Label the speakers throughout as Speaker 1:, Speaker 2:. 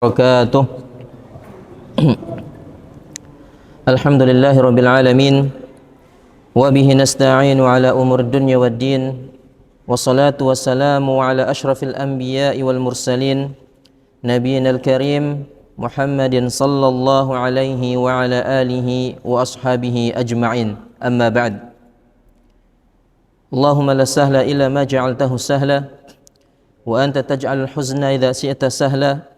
Speaker 1: Wabarakatuh. Alhamdulillahi rabbil alamin wa bihi nasta'inu ala umur dunya waddin wassalatu wassalamu ala ashrafil anbiya'i wal mursalin nabiyinal karim Muhammadin sallallahu alaihi wa ala alihi wa ashabihi ajma'in, amma ba'd. Allahumma la sahla illa ma ja'altahu sahla wa anta taj'alul huzna idha syi'ta sahla.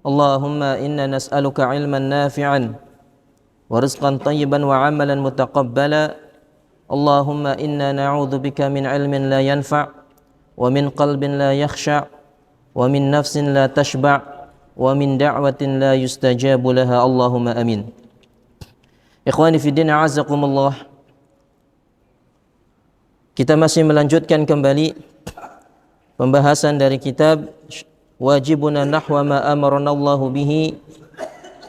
Speaker 1: Allahumma inna nas'aluka ilman nafi'an wa rizqan tayyiban wa amalan mutaqabbala. Allahumma inna na'udzubika min ilmin la yanfa' wa min qalbin la yakhsha' wa min nafsin la tashba' wa min da'watin la yustajabu laha. Allahumma amin. Ikhwani fi din, a'azzakumullah. Kita masih melanjutkan kembali pembahasan dari kitab Wajibuna nahwa ma amarana Allahu bihi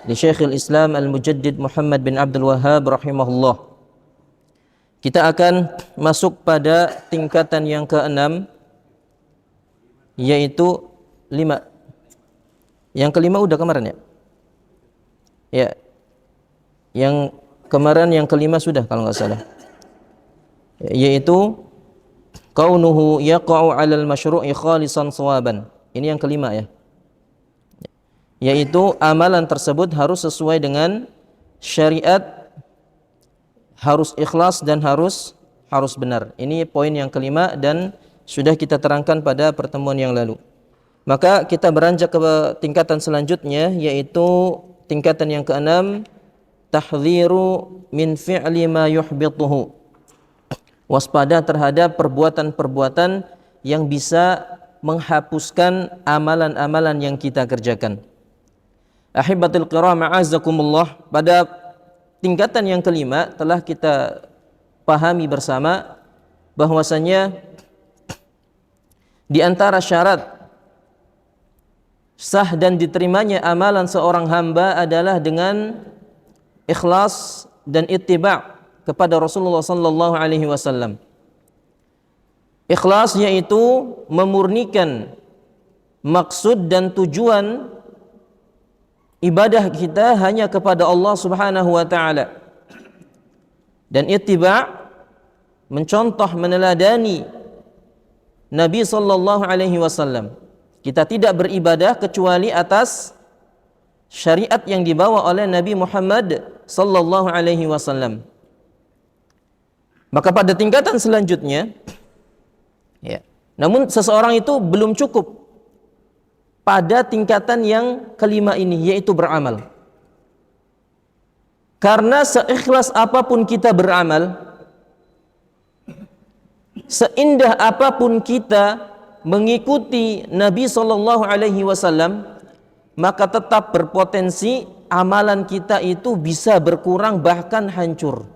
Speaker 1: li Syekhul Islam Al-Mujaddid Muhammad bin Abdul Wahhab rahimahullah. Kita akan masuk pada tingkatan yang ke-6, yaitu 5. Yang kelima udah kemarin ya? Ya. Yang kemarin yang kelima sudah kalau nggak salah. Yaitu kaunuhu yaqa'u 'alal masyru'i khalisan shawaban. Ini yang kelima ya. Yaitu amalan tersebut harus sesuai dengan syariat, harus ikhlas dan harus benar. Ini poin yang kelima dan sudah kita terangkan pada pertemuan yang lalu. Maka kita beranjak ke tingkatan selanjutnya, yaitu tingkatan yang ke-6, tahdhiru min fi'li ma yuhbituhu. Waspada terhadap perbuatan-perbuatan yang bisa menghapuskan amalan-amalan yang kita kerjakan. Ahibatul kiram, a'azzakumullah. Pada tingkatan yang kelima telah kita pahami bersama bahwasanya di antara syarat sah dan diterimanya amalan seorang hamba adalah dengan ikhlas dan ittiba' kepada Rasulullah sallallahu alaihi wasallam. Ikhlas yaitu memurnikan maksud dan tujuan ibadah kita hanya kepada Allah Subhanahu wa taala. Dan ittiba' mencontoh, meneladani Nabi sallallahu alaihi wasallam. Kita tidak beribadah kecuali atas syariat yang dibawa oleh Nabi Muhammad sallallahu alaihi wasallam. Maka pada tingkatan selanjutnya ya. Namun seseorang itu belum cukup pada tingkatan yang kelima ini, yaitu beramal. Karena seikhlas apapun kita beramal, seindah apapun kita mengikuti Nabi sallallahu alaihi wasallam, maka tetap berpotensi amalan kita itu bisa berkurang bahkan hancur.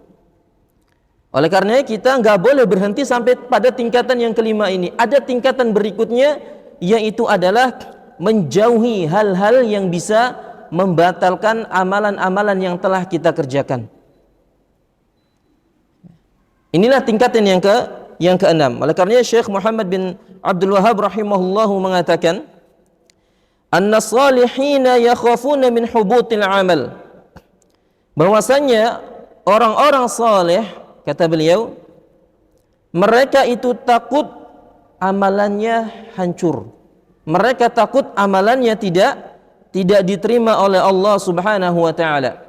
Speaker 1: Oleh karenanya kita nggak boleh berhenti sampai pada tingkatan yang kelima ini. Ada tingkatan berikutnya, yaitu adalah menjauhi hal-hal yang bisa membatalkan amalan-amalan yang telah kita kerjakan. Inilah tingkatan yang keenam. Oleh karenanya Syekh Muhammad bin Abdul Wahhab rahimahullahu mengatakan, "An-salihina yakhafuna min hubutil amal." Bahwasanya orang-orang saleh, kata beliau, mereka itu takut amalannya hancur. Mereka takut amalannya tidak diterima oleh Allah Subhanahu wa taala.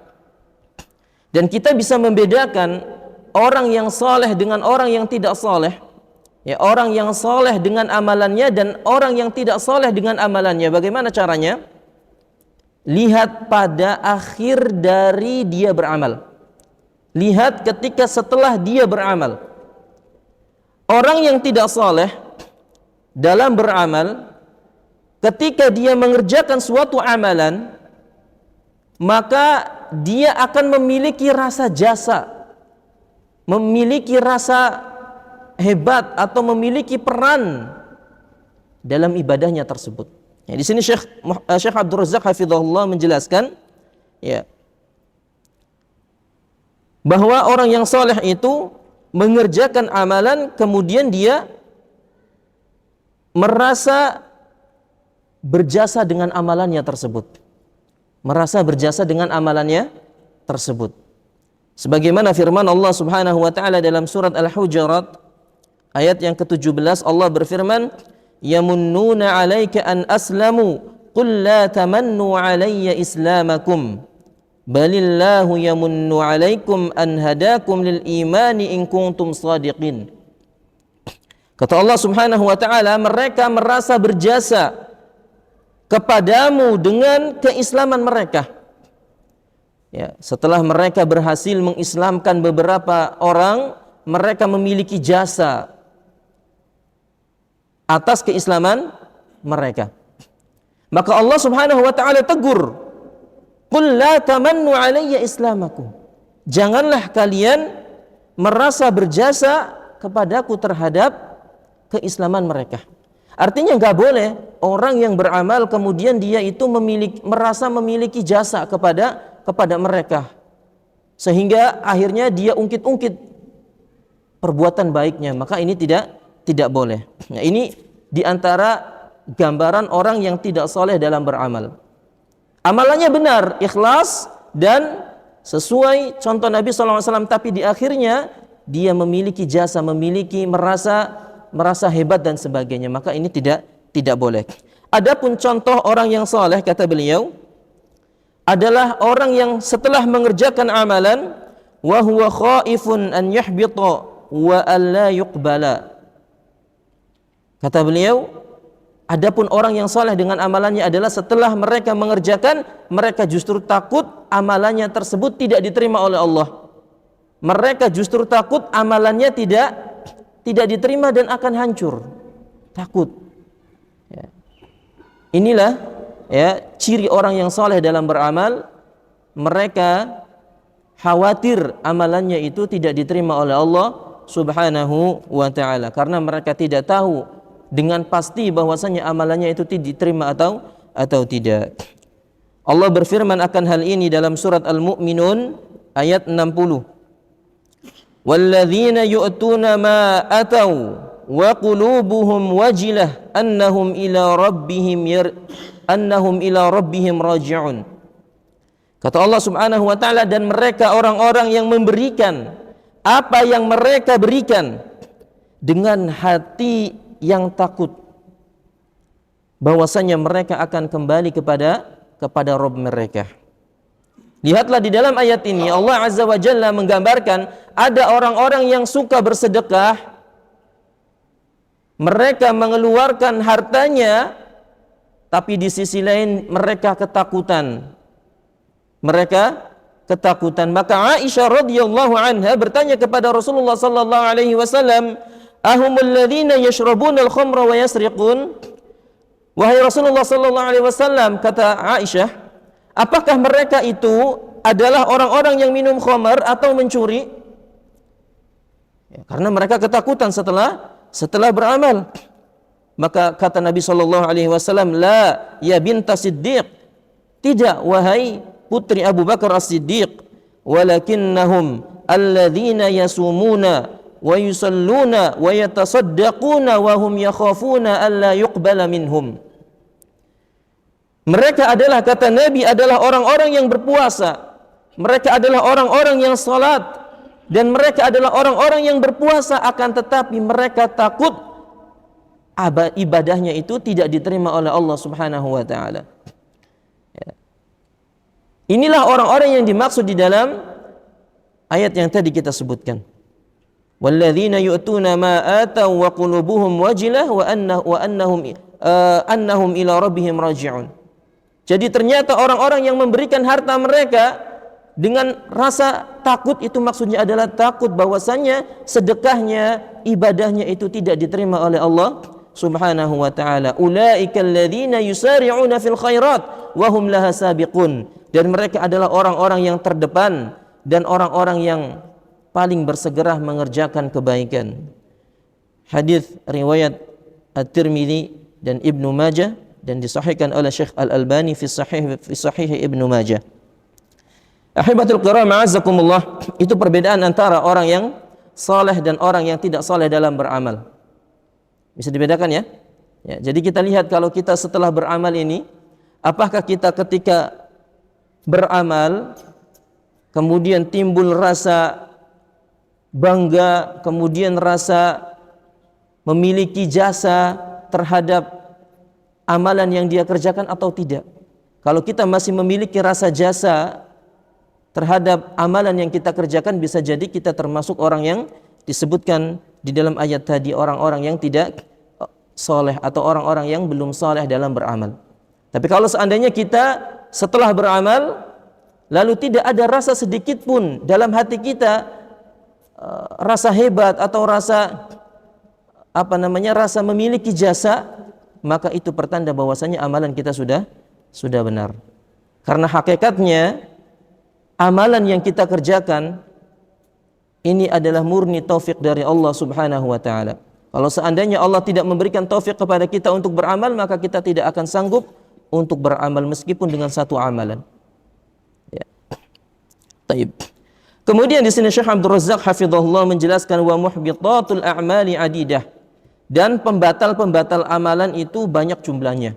Speaker 1: Dan kita bisa membedakan orang yang saleh dengan orang yang tidak saleh. Ya, orang yang saleh dengan amalannya dan orang yang tidak saleh dengan amalannya. Bagaimana caranya? Lihat pada akhir dari dia beramal. Lihat ketika setelah dia beramal. Orang yang tidak saleh dalam beramal, ketika dia mengerjakan suatu amalan, maka dia akan memiliki rasa jasa, memiliki rasa hebat atau memiliki peran dalam ibadahnya tersebut. Ya, di sini Syekh Abdul Razzaq hafizahullah menjelaskan, ya, bahwa orang yang soleh itu mengerjakan amalan, kemudian dia merasa berjasa dengan amalannya tersebut. Merasa berjasa dengan amalannya tersebut. Sebagaimana firman Allah Subhanahu wa taala dalam surat Al-Hujurat ayat yang ke-17, Allah berfirman, "Yamunnuna 'alaika an aslamu qul la tamannu 'alayya islamakum balillahu yamunnu 'alaikum an hadakum lil imani in kuntum shadiqin." Kata Allah Subhanahu wa taala, mereka merasa berjasa kepadamu dengan keislaman mereka. Ya, setelah mereka berhasil mengislamkan beberapa orang, mereka memiliki jasa atas keislaman mereka. Maka Allah Subhanahu wa taala tegur, "Qul la tamannu 'alayya islamakum." Janganlah kalian merasa berjasa kepadaku terhadap keislaman mereka. Artinya nggak boleh orang yang beramal kemudian dia itu merasa memiliki jasa kepada mereka, sehingga akhirnya dia ungkit-ungkit perbuatan baiknya. Maka ini tidak boleh. Nah, ini diantara gambaran orang yang tidak soleh dalam beramal. Amalannya benar, ikhlas dan sesuai contoh Nabi SAW, tapi di akhirnya dia memiliki jasa, merasa hebat dan sebagainya. Maka ini tidak boleh. Adapun contoh orang yang soleh, kata beliau, adalah orang yang setelah mengerjakan amalan wa huwa khaifun an yuhbita wa alla yuqbala. Kata beliau, adapun orang yang soleh dengan amalannya adalah setelah mereka mengerjakan, mereka justru takut amalannya tersebut tidak diterima oleh Allah. Mereka justru takut amalannya tidak diterima dan akan hancur. Takut. Ya. Inilah ciri orang yang soleh dalam beramal. Mereka khawatir amalannya itu tidak diterima oleh Allah Subhanahu wa ta'ala, karena mereka tidak tahu dengan pasti bahwasanya amalannya itu diterima atau tidak. Allah berfirman akan hal ini dalam surat Al-Mu'minun ayat 60. "Walladzina yu'tuna ma atau wa qulubuhum wajilah annahum ila rabbihim raji'un." Kata Allah Subhanahu wa taala, dan mereka orang-orang yang memberikan apa yang mereka berikan dengan hati yang takut bahwasanya mereka akan kembali kepada Rabb mereka. Lihatlah di dalam ayat ini Allah Azza wa Jalla menggambarkan ada orang-orang yang suka bersedekah, mereka mengeluarkan hartanya, tapi di sisi lain mereka ketakutan. Maka Aisyah radhiyallahu anha bertanya kepada Rasulullah sallallahu alaihi wasallam, "Ahumul ladzina yashrabuna al-khamra wa yasriqun?" Wahai Rasulullah sallallahu alaihi wasallam, kata Aisyah, apakah mereka itu adalah orang-orang yang minum khamar atau mencuri? Ya, karena mereka ketakutan setelah beramal. Maka kata Nabi sallallahu alaihi wasallam, "La ya binta Siddiq." Tidak, wahai putri Abu Bakar As-Siddiq, "Walakinnahum alladzina yasumuna wa yusalluna wa yatasaddaquna wa hum yakhafuna alla yuqbala minhum." Mereka adalah, kata Nabi, adalah orang-orang yang berpuasa. Mereka adalah orang-orang yang salat, dan mereka adalah orang-orang yang berpuasa, akan tetapi mereka takut ibadahnya itu tidak diterima oleh Allah Subhanahu wa taala. Ya. Inilah orang-orang yang dimaksud di dalam ayat yang tadi kita sebutkan. Walladzina yu'tuna ma atau wa qulubuhum wajilah wa annahum ila rabbihim raji'un. Jadi ternyata orang-orang yang memberikan harta mereka dengan rasa takut, itu maksudnya adalah takut bahwasanya sedekahnya, ibadahnya itu tidak diterima oleh Allah Subhanahu wa taala. Ulaikal ladzina yusari'una fil khairat wa hum laha sabiqun. Dan mereka adalah orang-orang yang terdepan dan orang-orang yang paling bersegera mengerjakan kebaikan. Hadis riwayat At-Tirmidzi dan Ibnu Majah, dan disahihkan oleh Syekh Al-Albani fi Sahih Ibnu Majah. Ahibatul kiram, ma'azakumullah, itu perbedaan antara orang yang saleh dan orang yang tidak saleh dalam beramal. Bisa dibedakan ya? Ya, jadi kita lihat kalau kita setelah beramal ini, apakah kita ketika beramal kemudian timbul rasa bangga, kemudian rasa memiliki jasa terhadap amalan yang dia kerjakan atau tidak. Kalau kita masih memiliki rasa jasa terhadap amalan yang kita kerjakan, bisa jadi kita termasuk orang yang disebutkan di dalam ayat tadi, orang-orang yang tidak soleh atau orang-orang yang belum soleh dalam beramal. Tapi kalau seandainya kita setelah beramal lalu tidak ada rasa sedikit pun dalam hati kita rasa hebat atau rasa rasa memiliki jasa, maka itu pertanda bahwasanya amalan kita sudah benar. Karena hakikatnya amalan yang kita kerjakan ini adalah murni taufik dari Allah Subhanahu wa taala. Kalau seandainya Allah tidak memberikan taufik kepada kita untuk beramal, maka kita tidak akan sanggup untuk beramal meskipun dengan satu amalan. Ya. Taib. Kemudian di sini Syekh Abdul Razzaq hafizahullah menjelaskan wa muhbitatul a'mali adidah, dan pembatal-pembatal amalan itu banyak jumlahnya.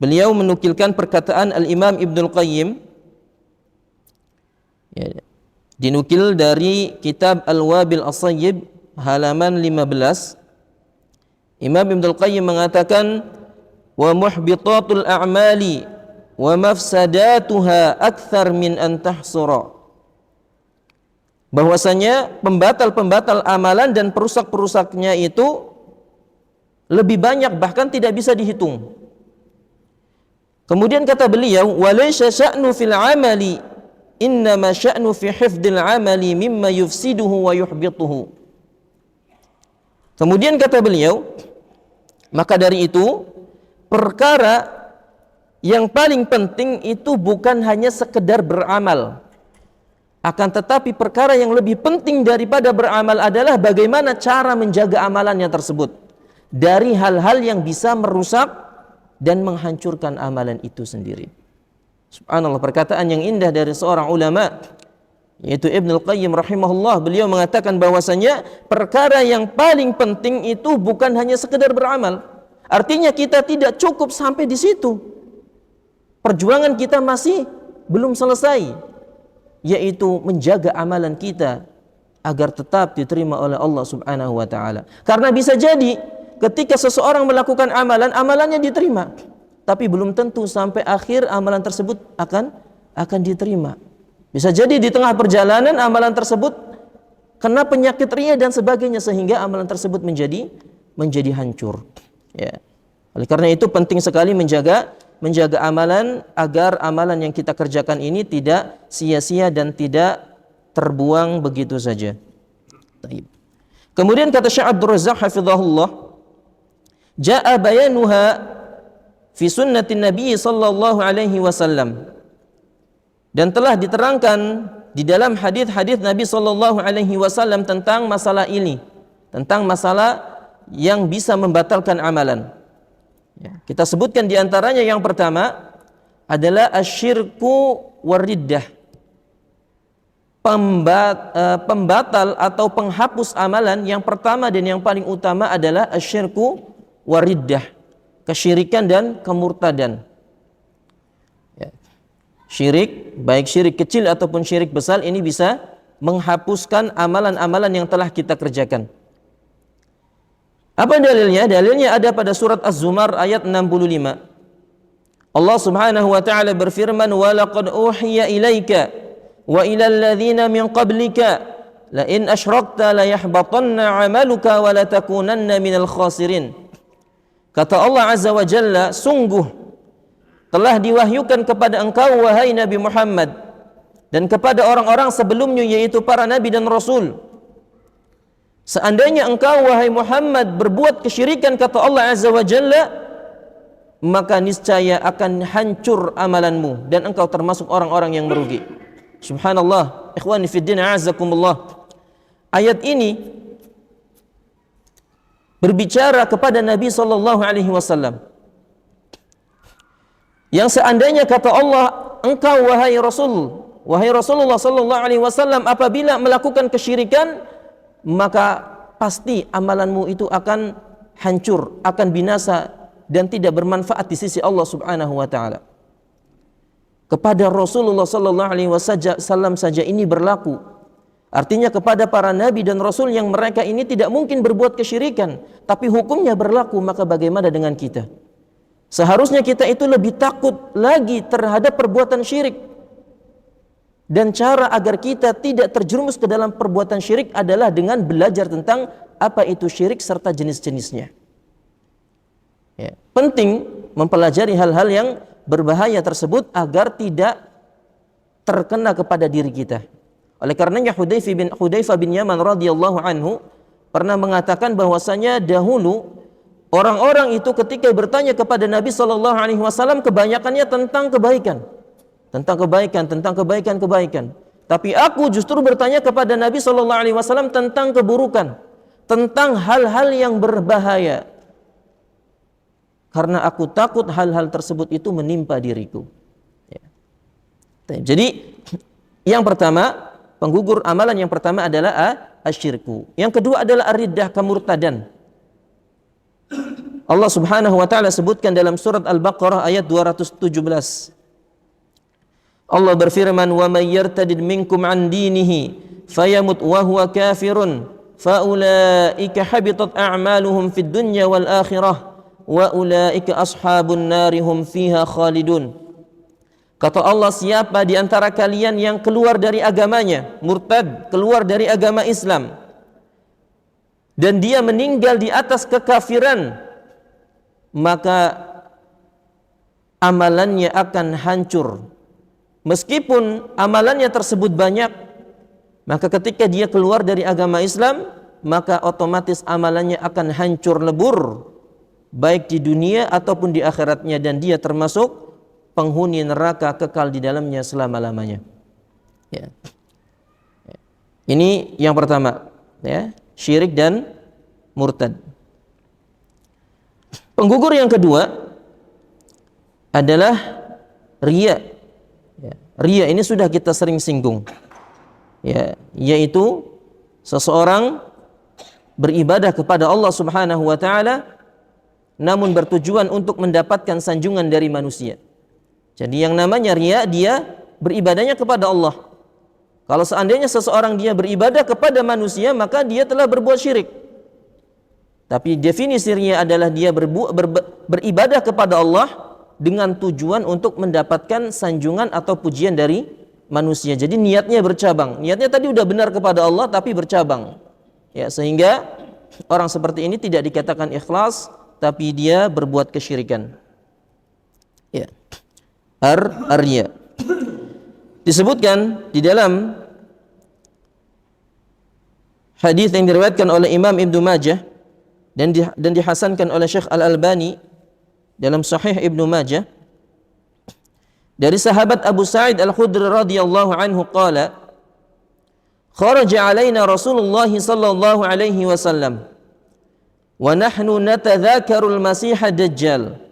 Speaker 1: Beliau menukilkan perkataan Al-Imam Ibnul Qayyim, ya, dinukil dari kitab Al-Wabil As-Sayyib halaman 15. Imam Ibnul Qayyim mengatakan wa muhbitatul a'mali wa mafsadatuha akthar min an tahsura, bahwasanya pembatal-pembatal amalan dan perusak-perusaknya itu lebih banyak, bahkan tidak bisa dihitung. Kemudian kata beliau walaysa sya'nu fil amali innama sya'nu fi hifdil amali mimma yufsiduhu wa yuhbituhu. Kemudian kata beliau, maka dari itu perkara yang paling penting itu bukan hanya sekedar beramal, akan tetapi perkara yang lebih penting daripada beramal adalah bagaimana cara menjaga amalannya tersebut dari hal-hal yang bisa merusak dan menghancurkan amalan itu sendiri. Subhanallah, perkataan yang indah dari seorang ulama yaitu Ibnul Qayyim rahimahullah. Beliau mengatakan bahwasanya perkara yang paling penting itu bukan hanya sekedar beramal. Artinya kita tidak cukup sampai di situ. Perjuangan kita masih belum selesai, yaitu menjaga amalan kita agar tetap diterima oleh Allah Subhanahu wa taala. Karena bisa jadi ketika seseorang melakukan amalan, amalannya diterima, tapi belum tentu sampai akhir amalan tersebut akan diterima. Bisa jadi di tengah perjalanan amalan tersebut kena penyakit riya dan sebagainya sehingga amalan tersebut menjadi hancur. Ya. Oleh karena itu penting sekali menjaga amalan agar amalan yang kita kerjakan ini tidak sia-sia dan tidak terbuang begitu saja. Kemudian kata Syekh Abdul Razzaq hafizahullah, jaa bayanuha fi sunnatin Nabi sallallahu alaihi wasallam, dan telah diterangkan di dalam hadis-hadis Nabi sallallahu alaihi wasallam tentang masalah ini, tentang masalah yang bisa membatalkan amalan. Ya, kita sebutkan di antaranya yang pertama adalah asyirku wariddah. Pembatal atau penghapus amalan yang pertama dan yang paling utama adalah asyirku wariddah, kesyirikan dan kemurtadan. Ya. Syirik, baik syirik kecil ataupun syirik besar, ini bisa menghapuskan amalan-amalan yang telah kita kerjakan. Apa dalilnya? Dalilnya ada pada surat Az-Zumar ayat 65. Allah Subhanahu wa taala berfirman, "Wa laqad uhiya ilaika wa ilal ladzina min qablika la in asyrakta la yahbatanna 'amaluka wa la takunanna minal khasirin." Kata Allah Azza wa Jalla, sungguh telah diwahyukan kepada engkau wahai Nabi Muhammad dan kepada orang-orang sebelumnya yaitu para nabi dan rasul, seandainya engkau wahai Muhammad berbuat kesyirikan, kata Allah Azza wa Jalla, maka niscaya akan hancur amalanmu dan engkau termasuk orang-orang yang merugi. Subhanallah, ikhwani fiddin a'azakumullah. Ayat ini berbicara kepada Nabi sallallahu alaihi wasallam yang seandainya kata Allah, engkau wahai Rasulullah sallallahu alaihi wasallam apabila melakukan kesyirikan, maka pasti amalanmu itu akan hancur, akan binasa dan tidak bermanfaat di sisi Allah Subhanahu wa taala. Kepada Rasulullah sallallahu alaihi wasallam saja ini berlaku. Artinya kepada para nabi dan rasul yang mereka ini tidak mungkin berbuat kesyirikan, tapi hukumnya berlaku, maka bagaimana dengan kita? Seharusnya kita itu lebih takut lagi terhadap perbuatan syirik. Dan cara agar kita tidak terjerumus ke dalam perbuatan syirik adalah dengan belajar tentang apa itu syirik serta jenis-jenisnya. Ya, penting mempelajari hal-hal yang berbahaya tersebut agar tidak terkena kepada diri kita. Oleh karenanya Hudzaifah bin Yaman radhiyallahu anhu pernah mengatakan bahwasanya dahulu orang-orang itu ketika bertanya kepada Nabi sallallahu alaihi wasallam kebanyakannya tentang kebaikan. Tentang kebaikan. Tapi aku justru bertanya kepada Nabi sallallahu alaihi wasallam tentang keburukan, tentang hal-hal yang berbahaya. Karena aku takut hal-hal tersebut itu menimpa diriku. Ya. Jadi yang pertama, penggugur amalan yang pertama adalah asyirku. Yang kedua adalah ar-riddah, kemurtadan. Allah Subhanahu wa taala sebutkan dalam surat Al-Baqarah ayat 217. Allah berfirman, "Wa may yartadid minkum an dinihi fayamut wa huwa kafirun fa ulaika habitat a'maluhum fid dunya wal akhirah wa ulaika ashabun nari hum fiha khalidun." Kata Allah, siapa di antara kalian yang keluar dari agamanya, murtad, keluar dari agama Islam, dan dia meninggal di atas kekafiran, maka amalannya akan hancur. Meskipun amalannya tersebut banyak, maka ketika dia keluar dari agama Islam, maka otomatis amalannya akan hancur lebur, baik di dunia ataupun di akhiratnya, dan dia termasuk penghuni neraka kekal di dalamnya selama-lamanya. Ya. Ini yang pertama, ya, syirik dan murtad. Penggugur yang kedua adalah riya. Ya, riya ini sudah kita sering singgung, ya, yaitu seseorang beribadah kepada Allah Subhanahu wa taala namun bertujuan untuk mendapatkan sanjungan dari manusia. Jadi yang namanya riya, dia beribadahnya kepada Allah. Kalau seandainya seseorang dia beribadah kepada manusia, maka dia telah berbuat syirik. Tapi definisi riya adalah dia beribadah kepada Allah dengan tujuan untuk mendapatkan sanjungan atau pujian dari manusia. Jadi niatnya bercabang. Niatnya tadi udah benar kepada Allah tapi bercabang. Ya, sehingga orang seperti ini tidak dikatakan ikhlas, tapi dia berbuat kesyirikan. Ya. Ar-riya. Disebutkan di dalam hadis yang diriwayatkan oleh Imam Ibnu Majah dan dihasankan oleh Syekh Al-Albani dalam Sahih Ibnu Majah dari sahabat Abu Sa'id Al-Khudri radhiyallahu anhu qala kharaja alaina Rasulullah sallallahu alaihi wasallam wa nahnu natadzakarul Masih ad-Dajjal.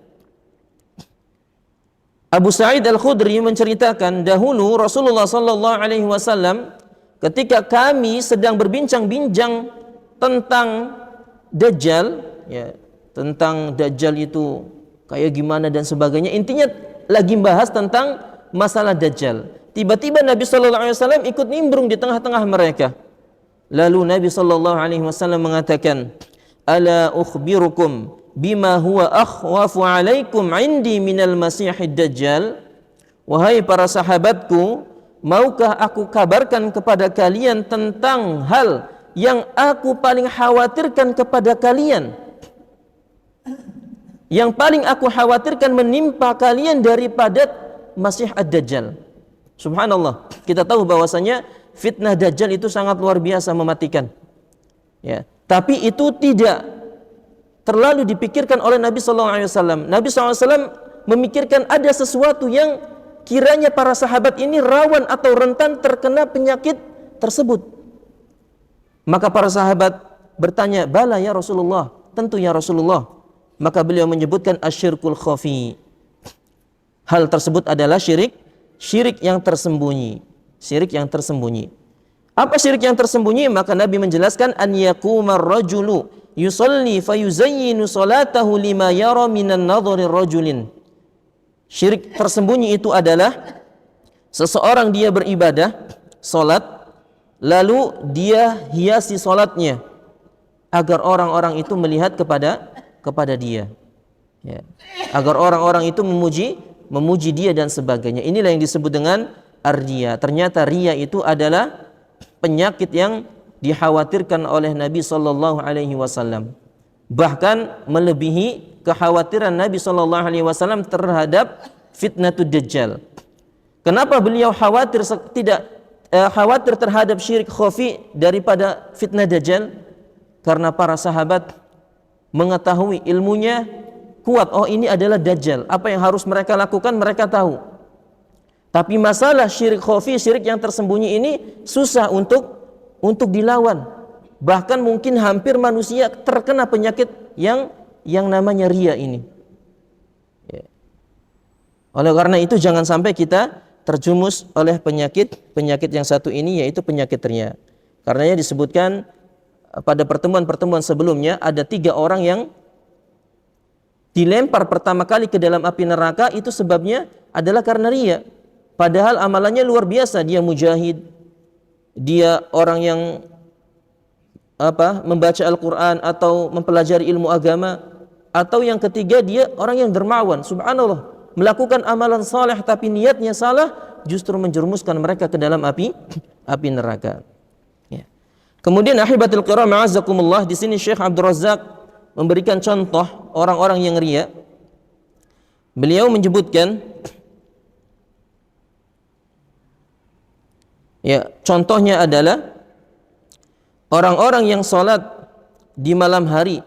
Speaker 1: Abu Sa'id Al-Khudri menceritakan dahulu Rasulullah sallallahu alaihi wasallam ketika kami sedang berbincang-bincang tentang Dajjal, ya, tentang Dajjal itu kayak gimana dan sebagainya. Intinya lagi bahas tentang masalah Dajjal. Tiba-tiba Nabi sallallahu alaihi wasallam ikut nimbrung di tengah-tengah mereka. Lalu Nabi sallallahu alaihi wasallam mengatakan, "Ala ukhbirukum bima huwa akhwafu alaikum indi minal Masihid Dajjal?" Wahai para sahabatku, maukah aku kabarkan kepada kalian tentang hal yang aku paling khawatirkan kepada kalian? Yang paling aku khawatirkan menimpa kalian daripada Masih ad-Dajjal. Subhanallah, kita tahu bahwasanya fitnah Dajjal itu sangat luar biasa mematikan. Ya, tapi itu tidak terlalu dipikirkan oleh Nabi SAW. Nabi SAW memikirkan ada sesuatu yang kiranya para sahabat ini rawan atau rentan terkena penyakit tersebut. Maka para sahabat bertanya, "Bala ya Rasulullah." Tentu ya Rasulullah. Maka beliau menyebutkan asyirkul khafi. Hal tersebut adalah syirik yang tersembunyi. Syirik yang tersembunyi. Apa syirik yang tersembunyi? Maka Nabi menjelaskan an yaqumar rajulu yusalli fayuzayyinu salatahu lima yara minan nadhari rajulin. Syirik tersembunyi itu adalah seseorang dia beribadah, salat, lalu dia hiasi salatnya agar orang-orang itu melihat kepada dia. Ya. Agar orang-orang itu memuji dia dan sebagainya. Inilah yang disebut dengan ar-riya. Ternyata riya itu adalah penyakit yang dikhawatirkan oleh Nabi sallallahu alaihi wasallam. Bahkan melebihi kekhawatiran Nabi sallallahu alaihi wasallam terhadap fitnatud dajjal. Kenapa beliau khawatir terhadap syirik khafi daripada fitnah dajjal? Karena para sahabat mengetahui ilmunya kuat. Oh, ini adalah dajjal. Apa yang harus mereka lakukan mereka tahu. Tapi masalah syirik khafi, syirik yang tersembunyi ini susah untuk dilawan. Bahkan mungkin hampir manusia terkena penyakit yang namanya riya ini. Ya. Oleh karena itu jangan sampai kita terjumus oleh penyakit yang satu ini, yaitu penyakit riya. Karenanya disebutkan pada pertemuan-pertemuan sebelumnya ada 3 orang yang dilempar pertama kali ke dalam api neraka, itu sebabnya adalah karena riya. Padahal amalannya luar biasa, dia mujahid, dia orang yang membaca Al-Quran atau mempelajari ilmu agama, atau yang ketiga dia orang yang dermawan. Subhanallah, melakukan amalan saleh tapi niatnya salah, justru menjerumuskan mereka ke dalam api neraka. Ya. Kemudian ahibatul kiram a'azzakumullah, di sini Syekh Abdul Razak memberikan contoh orang-orang yang riya. Beliau menyebutkan, ya, contohnya adalah orang-orang yang salat di malam hari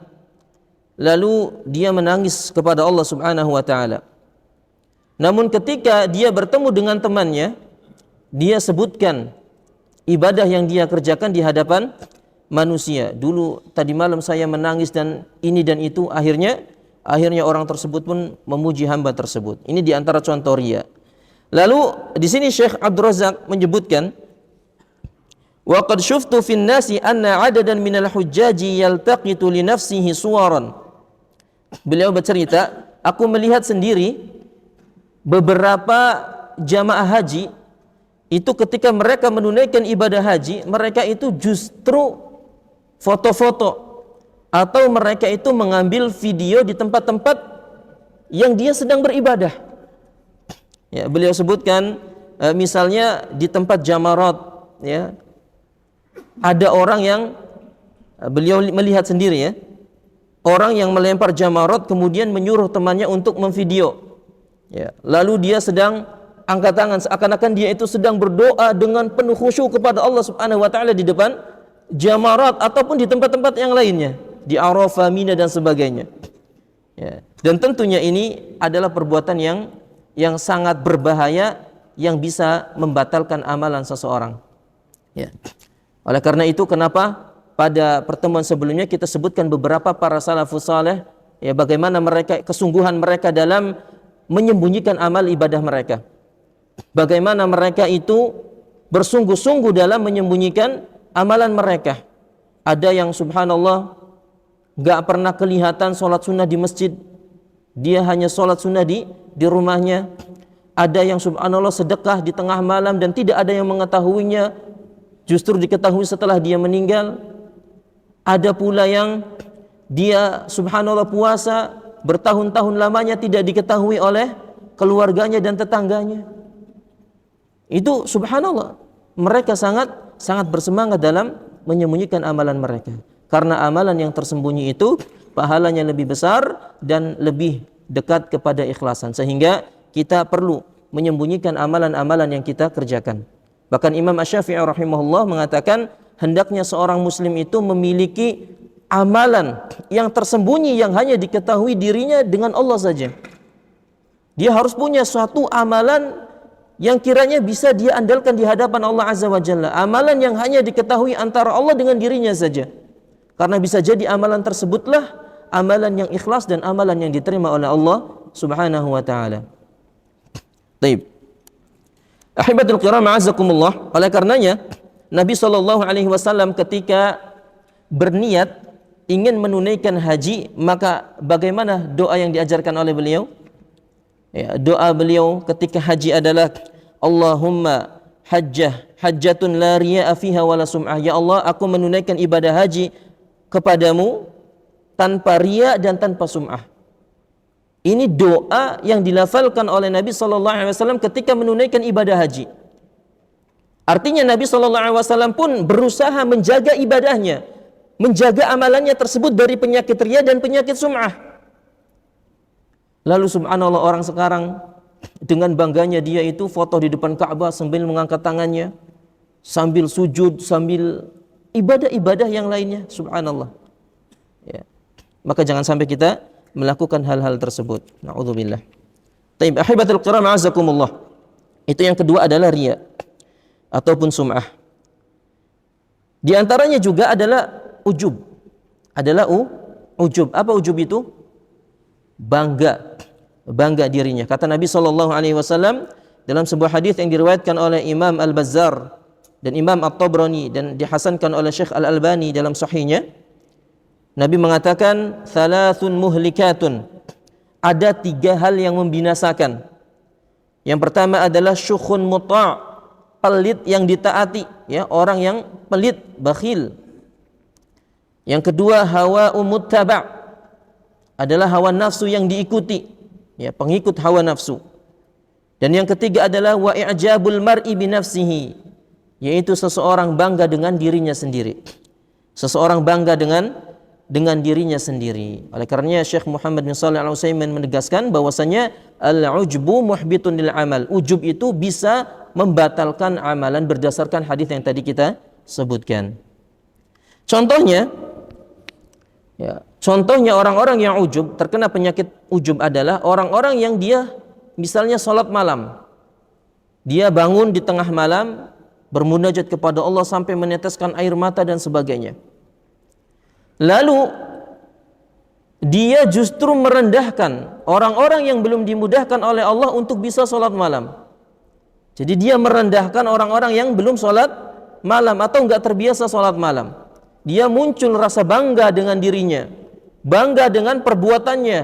Speaker 1: lalu dia menangis kepada Allah Subhanahu wa taala. Namun ketika dia bertemu dengan temannya, dia sebutkan ibadah yang dia kerjakan di hadapan manusia. Dulu tadi malam saya menangis dan ini dan itu, akhirnya orang tersebut pun memuji hamba tersebut. Ini di antara contoh riya. Lalu di sini Syekh Abdul Razak menyebutkan, wa qad syuftu fin nasi anna 'adadan minal hujjaji yaltaqitu li nafsihi suwaran. Beliau bercerita, aku melihat sendiri beberapa jamaah haji itu ketika mereka menunaikan ibadah haji, mereka itu justru foto-foto atau mereka itu mengambil video di tempat-tempat yang dia sedang beribadah. Ya, beliau sebutkan misalnya di tempat jamarat, ya, ada orang yang beliau melihat sendiri, ya, orang yang melempar jamarat kemudian menyuruh temannya untuk memvideo. Ya, lalu dia sedang angkat tangan seakan-akan dia itu sedang berdoa dengan penuh khusyuk kepada Allah Subhanahu wa taala di depan jamarat ataupun di tempat-tempat yang lainnya, di Arafah, Mina dan sebagainya. Ya, dan tentunya ini adalah perbuatan yang sangat berbahaya yang bisa membatalkan amalan seseorang. Ya. Oleh karena itu kenapa pada pertemuan sebelumnya kita sebutkan beberapa para salafus saleh, ya, bagaimana mereka, kesungguhan mereka dalam menyembunyikan amal ibadah mereka. Bagaimana mereka itu bersungguh-sungguh dalam menyembunyikan amalan mereka. Ada yang subhanallah gak pernah kelihatan sholat sunnah di masjid, dia hanya sholat sunnah di rumahnya. Ada yang subhanallah sedekah di tengah malam dan tidak ada yang mengetahuinya, justru diketahui setelah dia meninggal. Ada pula yang dia subhanallah puasa bertahun-tahun lamanya tidak diketahui oleh keluarganya dan tetangganya. Itu subhanallah, mereka sangat bersemangat dalam menyembunyikan amalan mereka. Karena amalan yang tersembunyi itu pahalanya lebih besar dan lebih dekat kepada ikhlasan, sehingga kita perlu menyembunyikan amalan-amalan yang kita kerjakan. Bahkan Imam Asy-Syafi'i rahimahullah mengatakan, hendaknya seorang muslim itu memiliki amalan yang tersembunyi yang hanya diketahui dirinya dengan Allah saja. Dia harus punya suatu amalan yang kiranya bisa dia andalkan di hadapan Allah Azza wa Jalla. Amalan yang hanya diketahui antara Allah dengan dirinya saja. Karena bisa jadi amalan tersebutlah amalan yang ikhlas dan amalan yang diterima oleh Allah Subhanahu wa taala. Baik. Ahibatul kiram a'azzakumullah, oleh karenanya Nabi sallallahu alaihi wasallam ketika berniat ingin menunaikan haji, maka bagaimana doa yang diajarkan oleh beliau? Ya, doa beliau ketika haji adalah Allahumma hajjatun la riya'a fiha wala sum'ah. Ya Allah, aku menunaikan ibadah haji kepadamu tanpa riya dan tanpa sum'ah. Ini doa yang dilafalkan oleh Nabi SAW ketika menunaikan ibadah haji. Artinya Nabi SAW pun berusaha menjaga ibadahnya, menjaga amalannya tersebut dari penyakit riya dan penyakit sum'ah. Lalu subhanallah, orang sekarang dengan bangganya dia itu foto di depan Ka'bah sambil mengangkat tangannya, sambil sujud, sambil ibadah-ibadah yang lainnya, subhanallah. Ya. Maka jangan sampai kita melakukan hal-hal tersebut. Na'udzubillah. Taib, ahibatul kiram, azakumullah. Itu yang kedua adalah riya ataupun sum'ah. Di antaranya juga adalah ujub. Ujub. Apa ujub itu? Bangga dirinya. Kata Nabi SAW dalam sebuah hadis yang diriwayatkan oleh Imam Al-Bazzar dan Imam At-Tabrani dan dihasankan oleh Syekh Al-Albani dalam sahihnya, Nabi mengatakan, thalathun muhlikatun. Ada 3 hal yang membinasakan. Yang pertama adalah syukhun muta', pelit yang ditaati, ya, orang yang pelit, bakhil. Yang kedua, hawa muttaba', adalah hawa nafsu yang diikuti, ya, pengikut hawa nafsu. Dan yang ketiga adalah wa i'jabul mar'i bi nafsihi, yaitu seseorang bangga dengan dirinya sendiri. Seseorang bangga dengan dirinya sendiri. Oleh karenanya Syekh Muhammad bin Shalih Al-Utsaimin menegaskan bahwasanya al-ujbu muhbitun lil amal. Ujub itu bisa membatalkan amalan berdasarkan hadis yang tadi kita sebutkan. Contohnya orang-orang yang ujub, terkena penyakit ujub adalah orang-orang yang dia misalnya sholat malam. Dia bangun di tengah malam, bermunajat kepada Allah sampai meneteskan air mata dan sebagainya. Lalu dia justru merendahkan orang-orang yang belum dimudahkan oleh Allah untuk bisa sholat malam. Jadi dia merendahkan orang-orang yang belum sholat malam atau enggak terbiasa sholat malam. Dia muncul rasa bangga dengan dirinya, bangga dengan perbuatannya,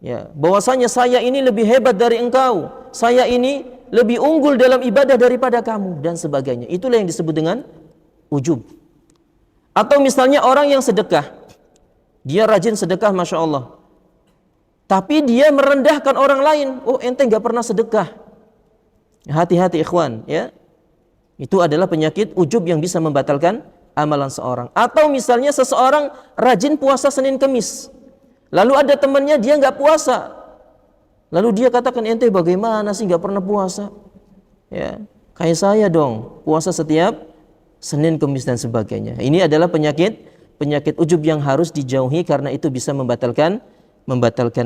Speaker 1: ya, bahwasanya saya ini lebih hebat dari engkau, saya ini lebih unggul dalam ibadah daripada kamu, dan sebagainya. Itulah yang disebut dengan ujub. Atau misalnya orang yang sedekah, dia rajin sedekah, masya Allah, tapi dia merendahkan orang lain. Oh, ente nggak pernah sedekah. Hati-hati ikhwan, ya. Itu adalah penyakit ujub yang bisa membatalkan amalan seorang. Atau misalnya seseorang rajin puasa Senin Kemis, lalu ada temannya dia nggak puasa, lalu dia katakan, ente bagaimana sih nggak pernah puasa? Ya, kayak saya dong, puasa setiap Senin Kemis dan sebagainya. Ini adalah penyakit ujub yang harus dijauhi karena itu bisa membatalkan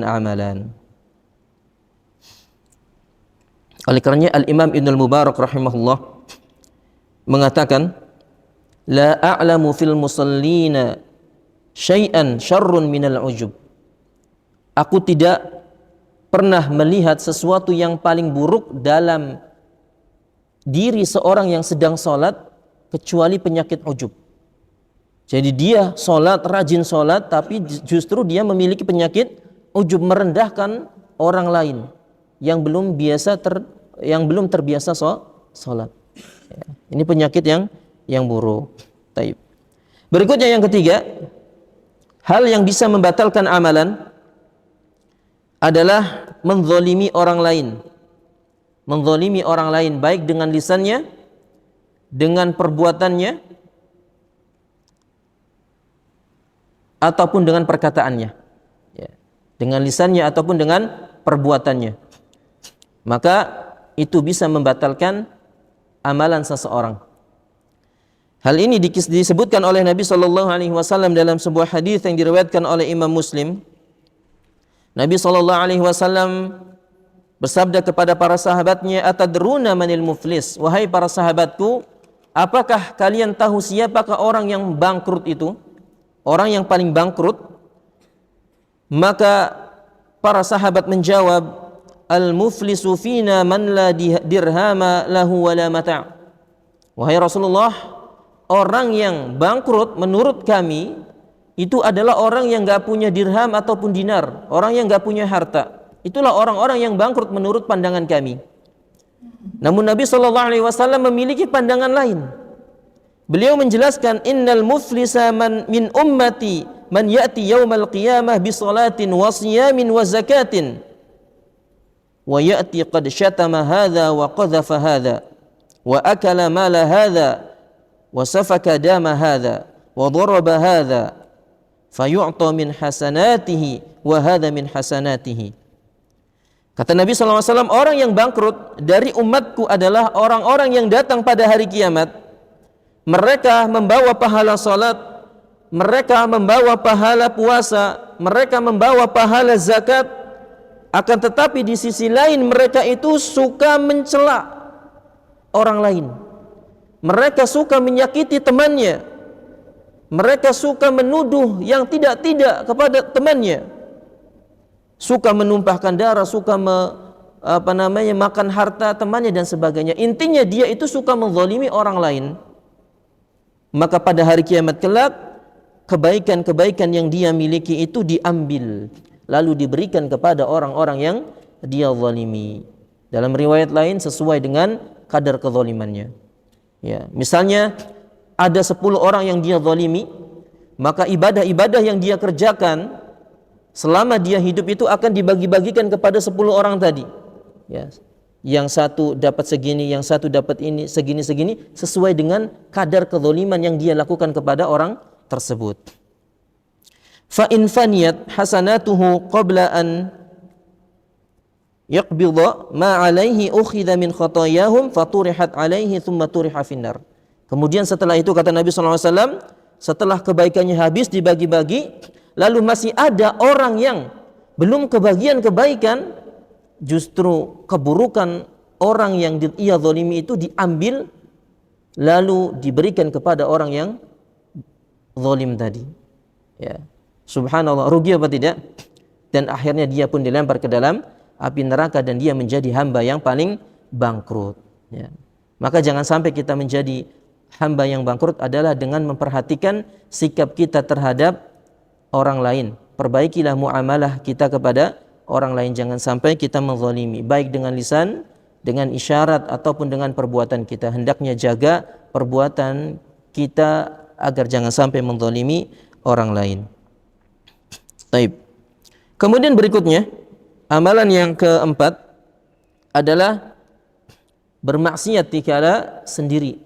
Speaker 1: amalan. Oleh karenanya Al-Imam Ibnul Mubarak rahimahullah mengatakan, la a'lamu fil musallina syai'an syarrun minal ujub. Aku tidak pernah melihat sesuatu yang paling buruk dalam diri seorang yang sedang sholat kecuali penyakit ujub. Jadi dia sholat, rajin sholat, tapi justru dia memiliki penyakit ujub, merendahkan orang lain yang belum terbiasa sholat. Ya, ini penyakit yang buruk. Taib. Berikutnya yang ketiga, hal yang bisa membatalkan amalan adalah menzalimi orang lain. Menzalimi orang lain baik dengan lisannya, dengan perbuatannya, ataupun dengan perkataannya, ya, dengan lisannya ataupun dengan perbuatannya. Maka itu bisa membatalkan amalan seseorang. Hal ini disebutkan oleh Nabi SAW dalam sebuah hadis yang diriwayatkan oleh Imam Muslim. Nabi SAW bersabda kepada para sahabatnya, atadruna manil muflis, wahai para sahabatku, apakah kalian tahu siapakah orang yang bangkrut itu? Orang yang paling bangkrut? Maka para sahabat menjawab, al-muflisu fina man la dirhama lahu wa la mata'. Wahai Rasulullah, orang yang bangkrut menurut kami itu adalah orang yang enggak punya dirham ataupun dinar, orang yang enggak punya harta. Itulah orang-orang yang bangkrut menurut pandangan kami. Namun Nabi SAW memiliki pandangan lain. Beliau menjelaskan, innal muflisa min ummati man ya'ti yaumal qiyamah bi salatin wa siyamin wa zakatin wa ya'ti qad syatama hadha wa qadhafa hadha wa akala mala hadha wa safaka dama hadha wa daraba hadha fayu'ta min hasanatihi wa hadha min hasanatihi. Kata Nabi SAW, orang yang bangkrut dari umatku adalah orang-orang yang datang pada hari kiamat. Mereka membawa pahala salat, mereka membawa pahala puasa, mereka membawa pahala zakat. Akan tetapi di sisi lain mereka itu suka mencela orang lain. Mereka suka menyakiti temannya. Mereka suka menuduh yang tidak-tidak kepada temannya. Suka menumpahkan darah, suka makan harta temannya dan sebagainya. Intinya dia itu suka menzalimi orang lain. Maka pada hari kiamat kelak, kebaikan-kebaikan yang dia miliki itu diambil, lalu diberikan kepada orang-orang yang dia zalimi. Dalam riwayat lain sesuai dengan kadar kezalimannya. Ya, misalnya ada 10 orang yang dia zalimi, maka ibadah-ibadah yang dia kerjakan selama dia hidup itu akan dibagi-bagikan kepada 10 orang tadi. Ya. Yang satu dapat segini, yang satu dapat ini, segini-segini, sesuai dengan kadar kezaliman yang dia lakukan kepada orang tersebut. Fa in faniyat hasanatuhu qabla an yaqbidha ma alaihi ukhidha min khatayahum faturihat alaihi thumma turiha finnar. Kemudian setelah itu kata Nabi SAW, setelah kebaikannya habis dibagi-bagi, lalu masih ada orang yang belum kebagian kebaikan, justru keburukan orang yang ia zalimi itu diambil lalu diberikan kepada orang yang zalim tadi. Ya. Subhanallah, rugi apa tidak? Dan akhirnya dia pun dilempar ke dalam api neraka dan dia menjadi hamba yang paling bangkrut. Ya. Maka jangan sampai kita menjadi hamba yang bangkrut adalah dengan memperhatikan sikap kita terhadap orang lain. Perbaikilah muamalah kita kepada orang lain, jangan sampai kita menzalimi, baik dengan lisan, dengan isyarat ataupun dengan perbuatan kita. Hendaknya jaga perbuatan kita agar jangan sampai menzalimi orang lain. Baik. Kemudian berikutnya, amalan yang keempat adalah bermaksiat dikala sendiri.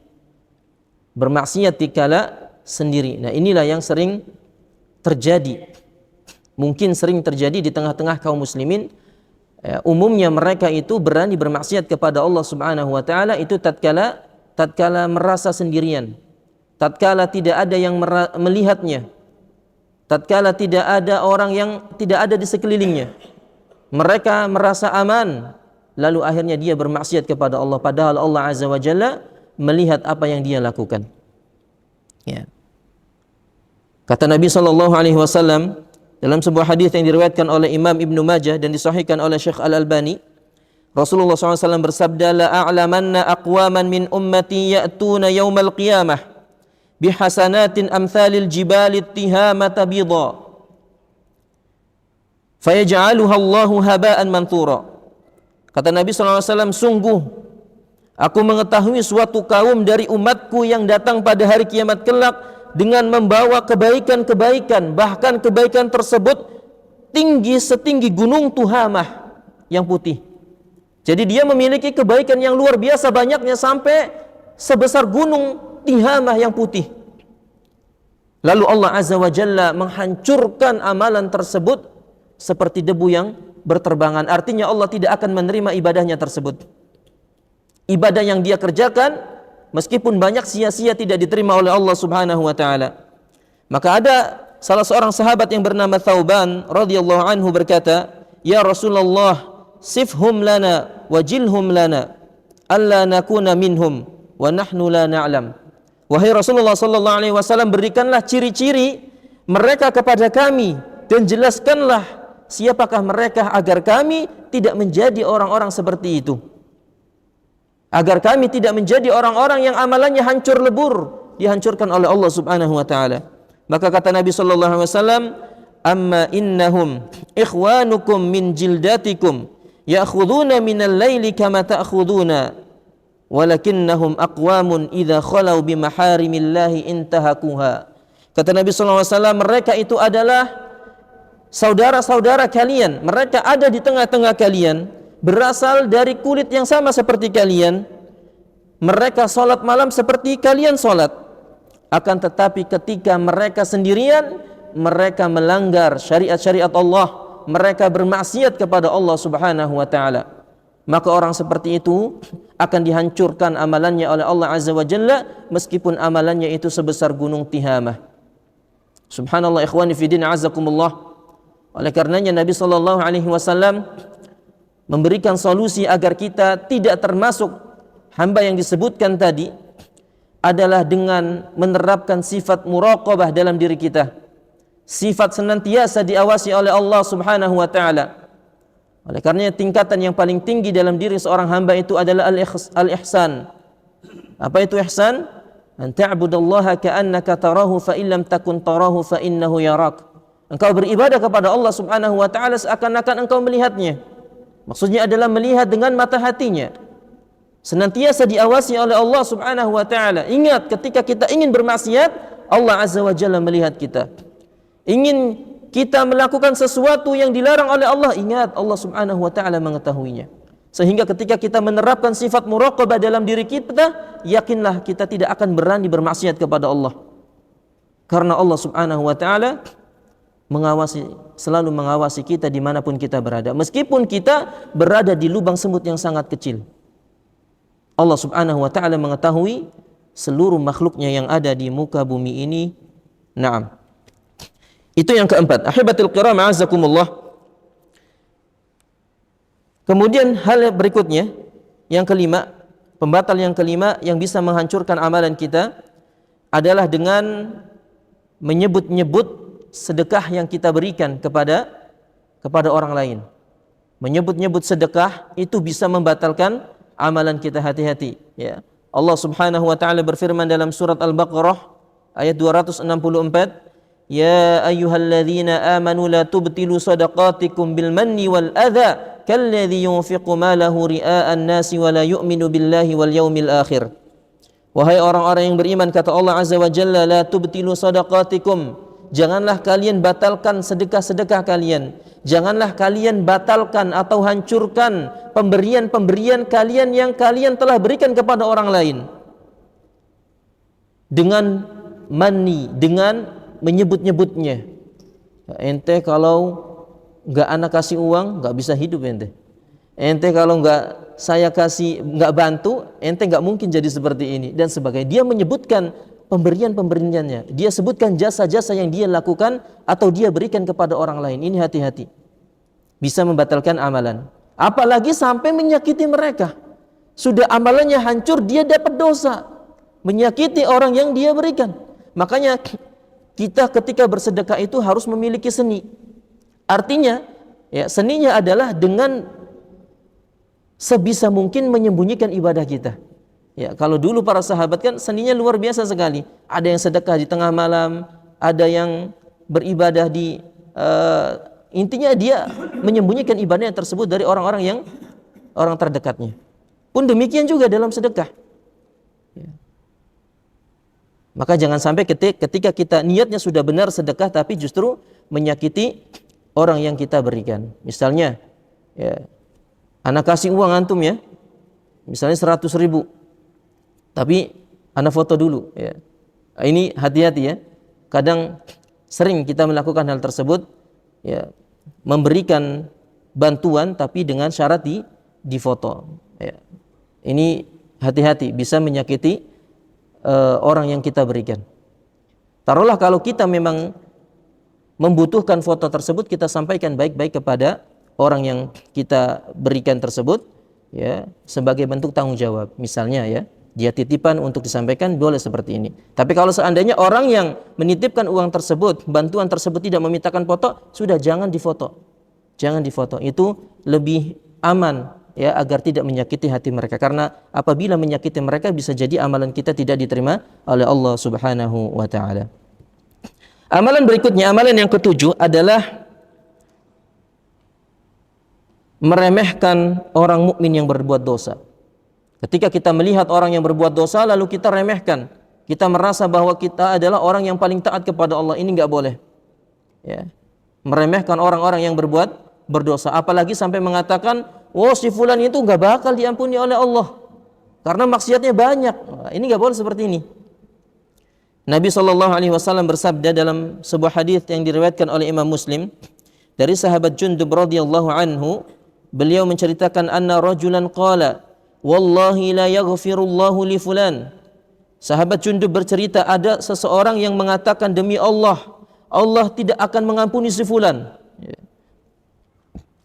Speaker 1: Bermaksiat dikala sendiri. Nah, inilah yang sering terjadi. Mungkin sering terjadi di tengah-tengah kaum muslimin. Umumnya mereka itu berani bermaksiat kepada Allah Subhanahu wa taala itu tatkala merasa sendirian. Tatkala tidak ada yang melihatnya. Tatkala tidak ada orang yang tidak ada di sekelilingnya. Mereka merasa aman, lalu akhirnya dia bermaksiat kepada Allah padahal Allah Azza wa Jalla melihat apa yang dia lakukan. Ya. Kata Nabi SAW dalam sebuah hadis yang diriwayatkan oleh Imam Ibnu Majah dan disahihkan oleh Syekh Al-Albani, Rasulullah SAW bersabda, la a'lamanna aqwaman min ummati ya'tuna yaumal qiyamah bihasanatin amthalil jibali tihamata bidha fayaj'aluha Allahu haba'an manthura. Kata Nabi SAW, sungguh aku mengetahui suatu kaum dari umatku yang datang pada hari kiamat kelak dengan membawa kebaikan-kebaikan, bahkan kebaikan tersebut tinggi setinggi gunung Tuhamah yang putih. Jadi dia memiliki kebaikan yang luar biasa banyaknya sampai sebesar gunung Tihamah yang putih. Lalu Allah Azza wa Jalla menghancurkan amalan tersebut seperti debu yang berterbangan. Artinya Allah tidak akan menerima ibadahnya tersebut. Ibadah yang dia kerjakan meskipun banyak sia-sia tidak diterima oleh Allah Subhanahu wa taala. Maka ada salah seorang sahabat yang bernama Thauban radhiyallahu anhu berkata, "Ya Rasulullah, sifhum lana wajilhum lana alla nakuna minhum wa nahnu la na'lam." Wahai Rasulullah sallallahu alaihi wasallam, berikanlah ciri-ciri mereka kepada kami dan jelaskanlah siapakah mereka agar kami tidak menjadi orang-orang seperti itu. Agar kami tidak menjadi orang-orang yang amalannya hancur lebur, dihancurkan oleh Allah Subhanahu wa taala. Maka kata Nabi sallallahu alaihi wasallam, "Amma innahum ikhwanukum min jildatikum ya'khuduna minal laili kama ta'khuduna walakinnahum aqwamun idza khalau bi maharimillahi intahakuha." Kata Nabi sallallahu alaihi wasallam, mereka itu adalah saudara-saudara kalian. Mereka ada di tengah-tengah kalian, berasal dari kulit yang sama seperti kalian. Mereka salat malam seperti kalian salat. Akan tetapi ketika mereka sendirian, mereka melanggar syariat-syariat Allah, mereka bermaksiat kepada Allah Subhanahu wa taala. Maka orang seperti itu akan dihancurkan amalannya oleh Allah Azza wa Jalla, meskipun amalannya itu sebesar gunung Tihamah. Subhanallah, ikhwani fi din, azakumullah. Oleh karenanya Nabi sallallahu alaihi wasallam memberikan solusi agar kita tidak termasuk hamba yang disebutkan tadi, adalah dengan menerapkan sifat muraqabah dalam diri kita. Sifat senantiasa diawasi oleh Allah Subhanahu wa taala. Oleh karenanya tingkatan yang paling tinggi dalam diri seorang hamba itu adalah al-ihsan. Apa itu ihsan? An ta'budallaha ka'annaka tarahu fa in lam takun tarahu fa innahu yarak. Engkau beribadah kepada Allah Subhanahu wa taala seakan-akan engkau melihatnya. Maksudnya adalah melihat dengan mata hatinya. Senantiasa diawasi oleh Allah Subhanahu wa taala. Ingat, ketika kita ingin bermaksiat, Allah Azza wa Jalla melihat kita. Ingin kita melakukan sesuatu yang dilarang oleh Allah, ingat Allah Subhanahu wa taala mengetahuinya. Sehingga ketika kita menerapkan sifat muraqabah dalam diri kita, yakinlah kita tidak akan berani bermaksiat kepada Allah. Karena Allah Subhanahu wa taala selalu mengawasi kita dimanapun kita berada. Meskipun kita berada di lubang semut yang sangat kecil, Allah Subhanahu wa taala mengetahui seluruh makhluknya yang ada di muka bumi ini. Naam. Itu yang keempat. Ahibatul kiram, azakumullah. Kemudian hal berikutnya, yang kelima, pembatal yang kelima yang bisa menghancurkan amalan kita adalah dengan menyebut-nyebut sedekah yang kita berikan kepada orang lain. Menyebut-nyebut sedekah itu bisa membatalkan amalan kita, hati-hati ya. Allah Subhanahu wa taala berfirman dalam surat Al-Baqarah ayat 264, "Ya ayyuhalladzina amanu la tubtilu shadaqatikum bil manni wal adza kalladzi yunfiqu malahu ria'an nasi wa la yu'minu billahi wal yaumil akhir." Wahai orang-orang yang beriman, kata Allah Azza wa Jalla, la tubtilu shadaqatikum, janganlah kalian batalkan sedekah-sedekah kalian. Janganlah kalian batalkan atau hancurkan pemberian-pemberian kalian yang kalian telah berikan kepada orang lain dengan mani, dengan menyebut-nyebutnya. Ente kalau nggak anak kasih uang nggak bisa hidup ente. Ente kalau nggak saya kasih, nggak bantu, ente nggak mungkin jadi seperti ini dan sebagainya. Dia menyebutkan pemberian-pemberiannya. Dia sebutkan jasa-jasa yang dia lakukan atau dia berikan kepada orang lain. Ini hati-hati. Bisa membatalkan amalan. Apalagi sampai menyakiti mereka. Sudah amalannya hancur, dia dapat dosa. Menyakiti orang yang dia berikan. Makanya kita ketika bersedekah itu harus memiliki seni. Artinya, ya, seninya adalah dengan sebisa mungkin menyembunyikan ibadah kita. Ya, kalau dulu para sahabat kan seninya luar biasa sekali. Ada yang sedekah di tengah malam, ada yang beribadah di intinya dia menyembunyikan ibadahnya tersebut dari orang-orang terdekatnya. Pun demikian juga dalam sedekah. Ya. Maka jangan sampai ketika kita niatnya sudah benar sedekah tapi justru menyakiti orang yang kita berikan. Misalnya, ya, anak kasih uang antum ya, misalnya 100.000. Tapi ana foto dulu ya. Ini hati-hati ya. Kadang sering kita melakukan hal tersebut ya, memberikan bantuan tapi dengan syarat di foto ya. Ini hati-hati, bisa menyakiti orang yang kita berikan. Taruhlah kalau kita memang membutuhkan foto tersebut, kita sampaikan baik-baik kepada orang yang kita berikan tersebut ya, sebagai bentuk tanggung jawab. Misalnya ya, dia titipan untuk disampaikan, boleh seperti ini. Tapi kalau seandainya orang yang menitipkan uang tersebut, bantuan tersebut tidak memintakan foto, sudah jangan difoto. Jangan difoto. Itu lebih aman ya, agar tidak menyakiti hati mereka. Karena apabila menyakiti mereka bisa jadi amalan kita tidak diterima oleh Allah Subhanahu wa taala. Amalan berikutnya, amalan yang ketujuh adalah meremehkan orang mukmin yang berbuat dosa. Ketika kita melihat orang yang berbuat dosa lalu kita remehkan, kita merasa bahwa kita adalah orang yang paling taat kepada Allah, ini enggak boleh. Ya. Meremehkan orang-orang yang berdosa, apalagi sampai mengatakan, "Oh, si fulan itu enggak bakal diampuni oleh Allah karena maksiatnya banyak." Ini enggak boleh seperti ini. Nabi SAW bersabda dalam sebuah hadis yang diriwayatkan oleh Imam Muslim dari sahabat Jundub radhiyallahu anhu, beliau menceritakan anna rajulan qala, "Wallahi la yaghfirullahu li fulan." Sahabat Jundub bercerita ada seseorang yang mengatakan, demi Allah, Allah tidak akan mengampuni si fulan.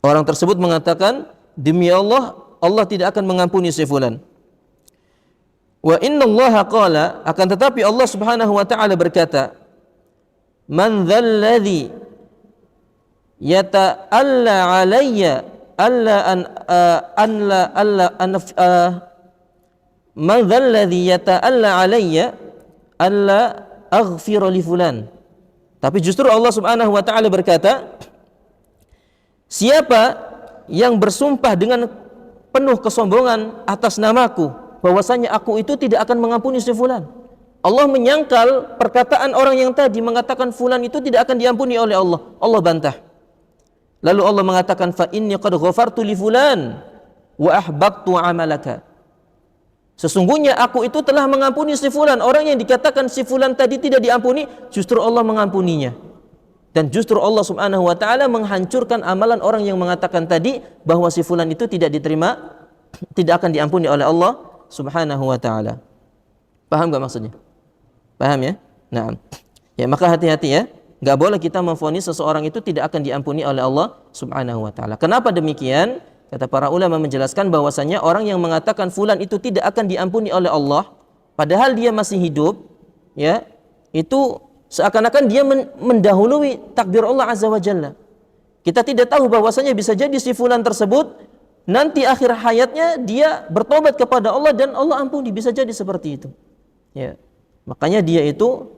Speaker 1: Orang tersebut mengatakan, demi Allah, Allah tidak akan mengampuni si fulan. Wa inna Allah qala, akan tetapi Allah Subhanahu wa taala berkata, "Man dzalladzi yata'alla 'alayya alla an man dzalladzi yata'alla 'alayya alla aghfira li fulan." Tapi justru Allah Subhanahu wa taala berkata, siapa yang bersumpah dengan penuh kesombongan atas namaku, bahwasanya aku itu tidak akan mengampuni si fulan. Allah menyangkal perkataan orang yang tadi mengatakan fulan itu tidak akan diampuni oleh Allah. Allah bantah. Lalu Allah mengatakan, fa inni qad ghafartu li fulan wa ahbabtu amalaka. Sesungguhnya aku itu telah mengampuni si fulan. Orang yang dikatakan si fulan tadi tidak diampuni, justru Allah mengampuninya. Dan justru Allah Subhanahu wa taala menghancurkan amalan orang yang mengatakan tadi bahwa si fulan itu tidak diterima, tidak akan diampuni oleh Allah Subhanahu wa taala. Paham enggak maksudnya? Paham ya? Nah. Ya, maka hati-hati ya. Enggak boleh kita memvonis seseorang itu tidak akan diampuni oleh Allah Subhanahu wa taala. Kenapa demikian? Kata para ulama menjelaskan bahwasanya orang yang mengatakan fulan itu tidak akan diampuni oleh Allah padahal dia masih hidup, ya, itu seakan-akan dia mendahului takdir Allah Azza wa Jalla. Kita tidak tahu bahwasanya bisa jadi si fulan tersebut nanti akhir hayatnya dia bertobat kepada Allah dan Allah ampuni, bisa jadi seperti itu. Ya. Makanya dia itu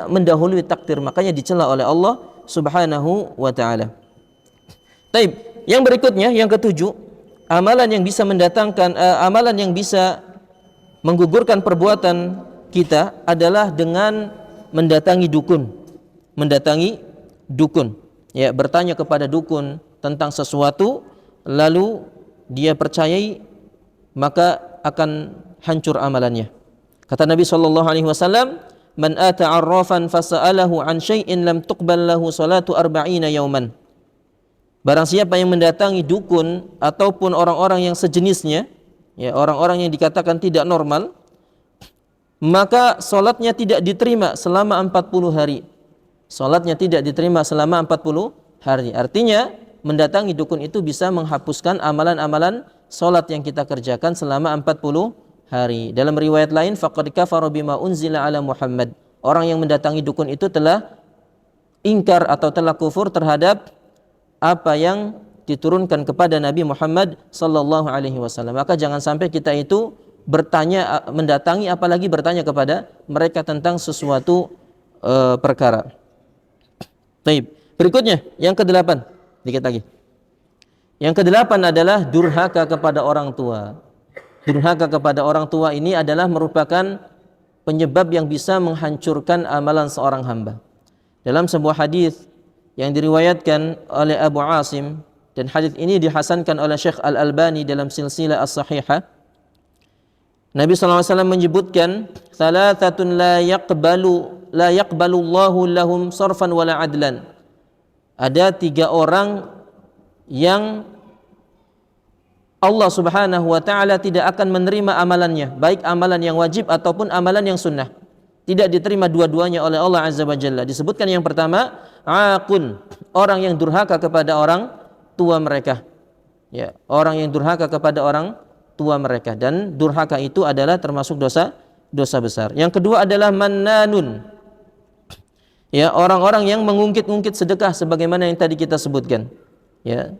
Speaker 1: mendahului takdir, makanya dicela oleh Allah Subhanahu wa taala. Baik, yang berikutnya yang ketujuh, amalan yang bisa mendatangkan amalan yang bisa menggugurkan perbuatan kita adalah dengan mendatangi dukun. Mendatangi dukun. Ya, bertanya kepada dukun tentang sesuatu lalu dia percayai, maka akan hancur amalannya. Kata Nabi sallallahu alaihi wasallam, "Man ata 'arrafan fasa'alahu 'an syai'in lam tuqbal lahu salatu 40 yauman." Barang siapa yang mendatangi dukun ataupun orang-orang yang sejenisnya, ya, orang-orang yang dikatakan tidak normal, maka salatnya tidak diterima selama 40 hari. Salatnya tidak diterima selama 40 hari. Artinya mendatangi dukun itu bisa menghapuskan amalan-amalan salat yang kita kerjakan selama 40 hari. Dalam riwayat lain, faqad kafara bima unzila ala Muhammad. Orang yang mendatangi dukun itu telah ingkar atau telah kufur terhadap apa yang diturunkan kepada Nabi Muhammad sallallahu alaihi wasallam. Maka jangan sampai kita itu bertanya, mendatangi, apalagi bertanya kepada mereka tentang sesuatu perkara. Baik, berikutnya yang ke-8, dikit lagi. Yang ke-8 adalah durhaka kepada orang tua. Durhaka kepada orang tua ini adalah merupakan penyebab yang bisa menghancurkan amalan seorang hamba. Dalam sebuah hadis yang diriwayatkan oleh Abu Asim, dan hadis ini dihasankan oleh Syekh Al-Albani dalam silsilah as-sahihah, Nabi SAW menyebutkan, "Thalathatun la yaqbalu Allahu lahum sarfan wala adlan." Ada 3 orang yang Allah Subhanahu wa taala tidak akan menerima amalannya, baik amalan yang wajib ataupun amalan yang sunnah. Tidak diterima dua-duanya oleh Allah Azza wa Jalla. Disebutkan yang pertama, aqun, orang yang durhaka kepada orang tua mereka. Ya, orang yang durhaka kepada orang tua mereka, dan durhaka itu adalah termasuk dosa besar. Yang kedua adalah mannanun. Ya, orang-orang yang mengungkit-ungkit sedekah sebagaimana yang tadi kita sebutkan. Ya.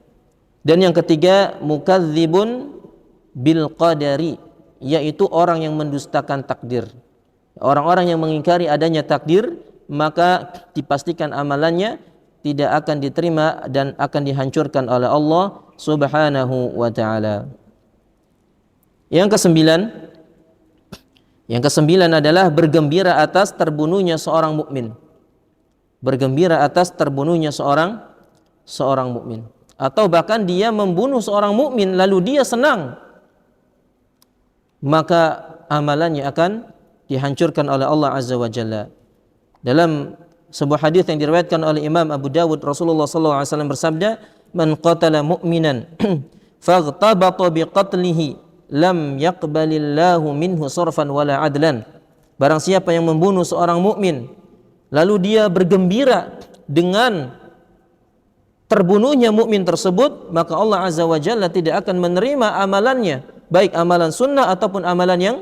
Speaker 1: Dan yang ketiga, mukadzibun bil qadari, yaitu orang yang mendustakan takdir. Orang-orang yang mengingkari adanya takdir, maka dipastikan amalannya tidak akan diterima dan akan dihancurkan oleh Allah Subhanahu wa taala. Yang kesembilan adalah bergembira atas terbunuhnya seorang mukmin. Bergembira atas terbunuhnya seorang mukmin, atau bahkan dia membunuh seorang mukmin lalu dia senang, maka amalannya akan dihancurkan oleh Allah Azza wa Jalla. Dalam sebuah hadis yang diriwayatkan oleh Imam Abu Dawud, Rasulullah SAW bersabda, "Man qatala mu'minan faghtabata biqatlihi lam yaqbalillahu minhu sarfan wala adlan." Barang siapa yang membunuh seorang mukmin lalu dia bergembira dengan terbunuhnya mukmin tersebut, maka Allah Azza wa Jalla tidak akan menerima amalannya, baik amalan sunnah ataupun amalan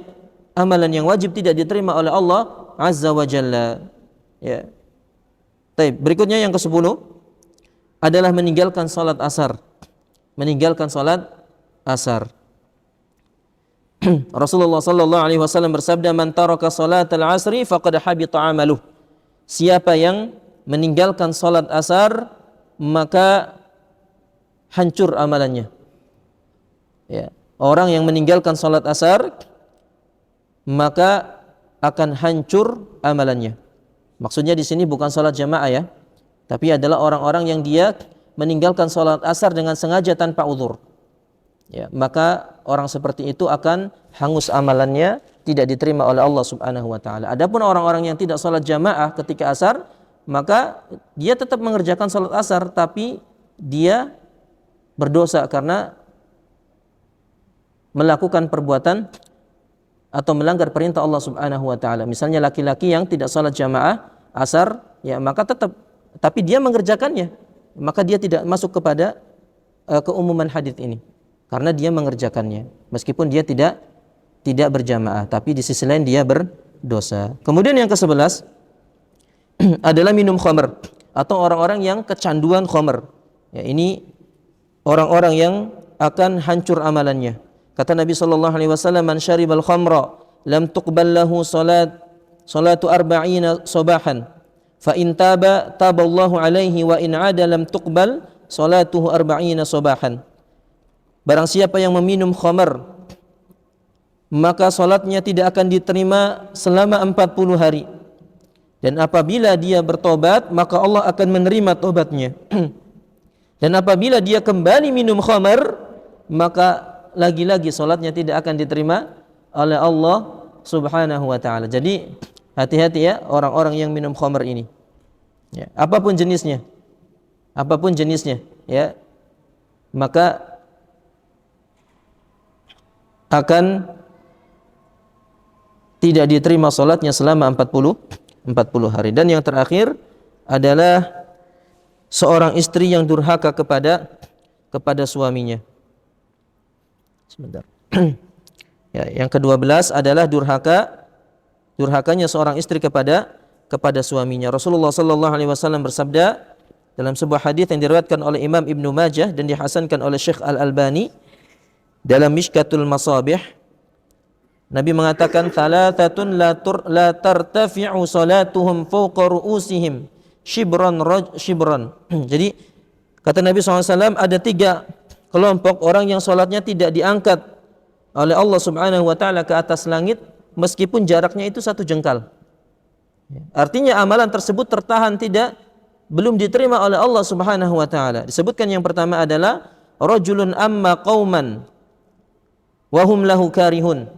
Speaker 1: yang wajib, tidak diterima oleh Allah Azza wa Jalla. Ya. Baik, berikutnya yang ke-10 adalah meninggalkan salat asar. Meninggalkan salat asar. Rasulullah sallallahu alaihi wasallam bersabda, "Man taraka salatal asri faqad habita 'amaluh." Siapa yang meninggalkan salat asar, maka hancur amalannya. Ya. Orang yang meninggalkan salat asar, maka akan hancur amalannya. Maksudnya di sini bukan salat jamaah ya, tapi adalah orang-orang yang dia meninggalkan salat asar dengan sengaja tanpa uzur. Ya, maka orang seperti itu akan hangus amalannya, tidak diterima oleh Allah Subhanahu wa taala. Adapun orang-orang yang tidak salat jamaah ketika asar, maka dia tetap mengerjakan salat asar tapi dia berdosa karena melakukan perbuatan atau melanggar perintah Allah Subhanahu wa taala. Misalnya laki-laki yang tidak salat jamaah asar, ya maka tetap, tapi dia mengerjakannya, maka dia tidak masuk kepada keumuman hadis ini karena dia mengerjakannya meskipun dia tidak berjamaah, tapi di sisi lain dia berdosa. Kemudian yang ke-11 adalah minum khamr atau orang-orang yang kecanduan khamr. Ya, ini orang-orang yang akan hancur amalannya. Kata Nabi sallallahu alaihi wasallam, "Man syaribal khamra lam tuqbal lahu salatu arba'ina sabahan. Fa in taballahu alaihi wa in 'ada lam tuqbal salatuhu arba'ina sabahan." Barang siapa yang meminum khamr, maka salatnya tidak akan diterima selama 40 hari. Dan apabila dia bertobat, maka Allah akan menerima tobatnya. Dan apabila dia kembali minum khamr, maka lagi-lagi salatnya tidak akan diterima oleh Allah Subhanahu wa taala. Jadi hati-hati ya orang-orang yang minum khamr ini. Ya, apapun jenisnya, ya, maka akan tidak diterima salatnya selama 40 hari. Dan yang terakhir adalah seorang istri yang durhaka kepada suaminya. Sebentar. Ya, yang ke-12 adalah durhakanya seorang istri kepada suaminya. Rasulullah sallallahu alaihi wasallam bersabda dalam sebuah hadis yang diriwayatkan oleh Imam Ibnu Majah dan dihasankan oleh Syekh Al-Albani dalam Mishkatul Masabih, Nabi mengatakan, "Thalathatun la tartafi'u salatuhum fawqa ru'usihim shibran." Jadi kata Nabi SAW, ada 3 kelompok orang yang salatnya tidak diangkat oleh Allah Subhanahu wa taala ke atas langit meskipun jaraknya itu 1 jengkal. Artinya amalan tersebut tertahan, belum diterima oleh Allah Subhanahu wa taala. Disebutkan yang pertama adalah rajulun amma qauman wa hum lahu karihun.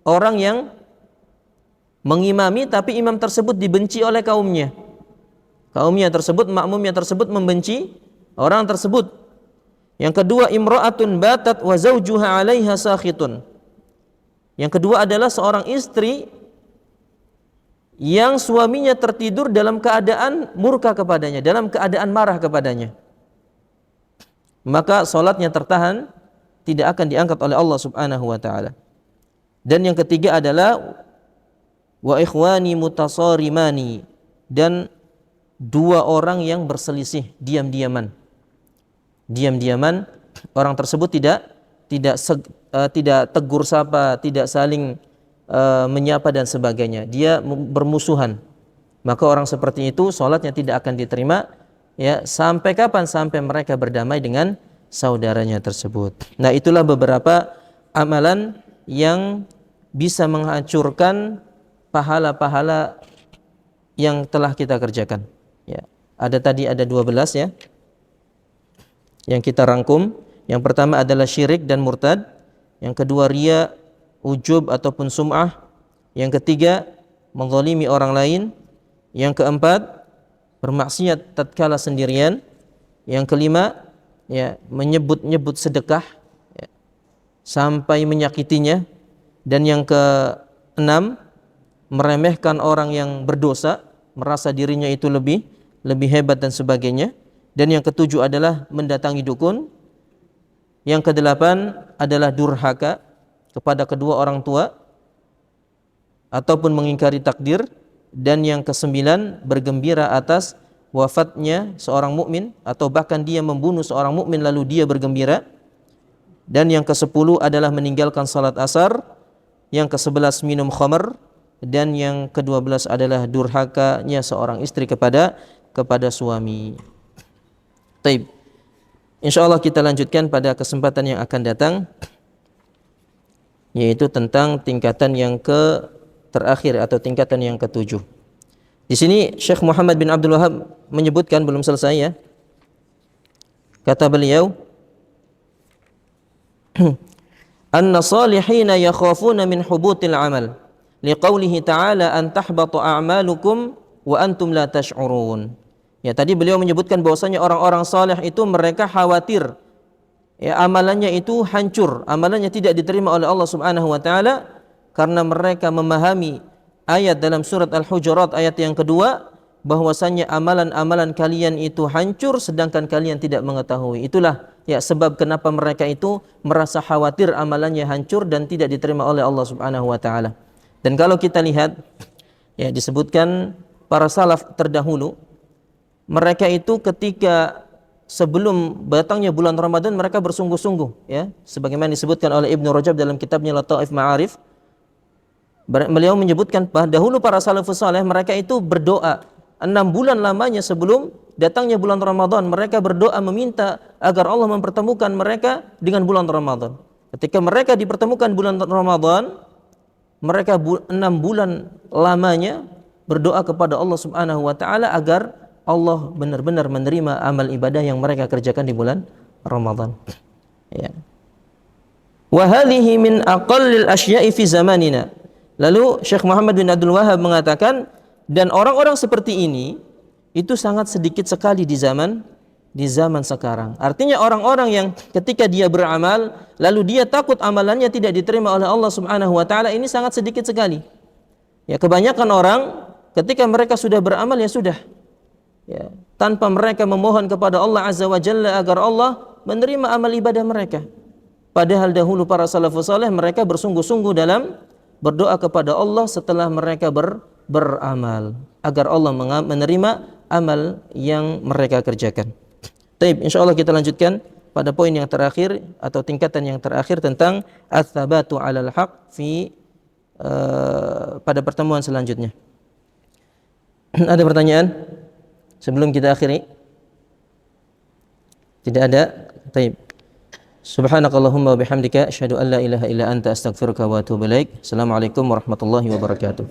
Speaker 1: Orang yang mengimami tapi imam tersebut dibenci oleh kaumnya. Kaumnya tersebut, makmumnya tersebut membenci orang tersebut. Yang kedua, imra'atun batat wa zawjuha 'alaiha sakhitun. Yang kedua adalah seorang istri yang suaminya tertidur dalam keadaan murka kepadanya, dalam keadaan marah kepadanya. Maka salatnya tertahan, tidak akan diangkat oleh Allah Subhanahu wa taala. Dan yang ketiga adalah wa ikhwani mutasarimani, dan 2 orang yang berselisih diam-diaman. Diam-diaman, orang tersebut tidak tegur sapa, tidak saling menyapa dan sebagainya. Dia bermusuhan. maka orang seperti itu salatnya tidak akan diterima, ya, sampai kapan? Sampai mereka berdamai dengan saudaranya tersebut. Nah, itulah beberapa amalan yang bisa menghancurkan pahala-pahala yang telah kita kerjakan. Ya. Ada 12 ya yang kita rangkum. Yang pertama adalah syirik dan murtad. Yang kedua riya, ujub ataupun sum'ah. Yang ketiga menzalimi orang lain. Yang keempat bermaksiat tatkala sendirian. Yang kelima ya menyebut-nyebut sedekah ya, sampai menyakitinya. Dan yang keenam meremehkan orang yang berdosa, merasa dirinya itu lebih hebat dan sebagainya. Dan yang ketujuh adalah mendatangi dukun. Yang kedelapan adalah durhaka kepada kedua orang tua ataupun mengingkari takdir. Dan yang kesembilan bergembira atas wafatnya seorang mukmin atau bahkan dia membunuh seorang mukmin lalu dia bergembira. Dan yang kesepuluh adalah meninggalkan salat asar. Yang kesebelas minum khamr. Dan yang ke-12 adalah durhakanya seorang istri kepada suami. Taib. Insyaallah kita lanjutkan pada kesempatan yang akan datang, yaitu tentang tingkatan yang terakhir atau tingkatan yang ke-7. Di sini Syekh Muhammad bin Abdul Wahhab menyebutkan, belum selesai ya. Kata beliau, anna salihina yakhafuna min hubutil amal liqaulihi ta'ala an tahbata a'malukum wa antum la tash'urun. Ya, tadi beliau menyebutkan bahwasanya orang-orang saleh itu mereka khawatir ya amalannya itu hancur, amalannya tidak diterima oleh Allah Subhanahu wa taala karena mereka memahami ayat dalam surat Al-Hujurat ayat yang kedua bahwasanya amalan-amalan kalian itu hancur sedangkan kalian tidak mengetahui. Itulah ya sebab kenapa mereka itu merasa khawatir amalannya hancur dan tidak diterima oleh Allah Subhanahu wa taala. Dan kalau kita lihat ya disebutkan para salaf terdahulu, mereka itu ketika sebelum datangnya bulan Ramadan mereka bersungguh-sungguh ya, sebagaimana disebutkan oleh Ibnu Rajab dalam kitabnya Lataif Ma'arif. Beliau menyebutkan dahulu para salafus saleh mereka itu berdoa 6 bulan lamanya sebelum datangnya bulan Ramadan. Mereka berdoa meminta agar Allah mempertemukan mereka dengan bulan Ramadan. Ketika mereka dipertemukan bulan Ramadan, mereka 6 bulan lamanya berdoa kepada Allah Subhanahu wa taala agar Allah benar-benar menerima amal ibadah yang mereka kerjakan di bulan Ramadan. Ya. Wa hadhihi min aqallil asya'i fi zamanina. Lalu Syekh Muhammad bin Abdul Wahhab mengatakan, dan orang-orang seperti ini itu sangat sedikit sekali di zaman sekarang. Artinya orang-orang yang ketika dia beramal lalu dia takut amalannya tidak diterima oleh Allah Subhanahu wa taala, ini sangat sedikit sekali. Ya, kebanyakan orang ketika mereka sudah beramal ya sudah. Ya, tanpa mereka memohon kepada Allah Azza wa Jalla agar Allah menerima amal ibadah mereka. Padahal dahulu para salafus saleh mereka bersungguh-sungguh dalam berdoa kepada Allah setelah mereka beramal agar Allah menerima amal yang mereka kerjakan. Baik, insyaallah kita lanjutkan pada poin yang terakhir atau tingkatan yang terakhir tentang ats-tsabatu 'alal haq pada pertemuan selanjutnya. Ada pertanyaan sebelum kita akhiri? Tidak ada. Baik. Subhanakallahumma wa bihamdika asyhadu an la ilaha illa anta astaghfiruka wa atubu ilaik. Assalamualaikum warahmatullahi wabarakatuh.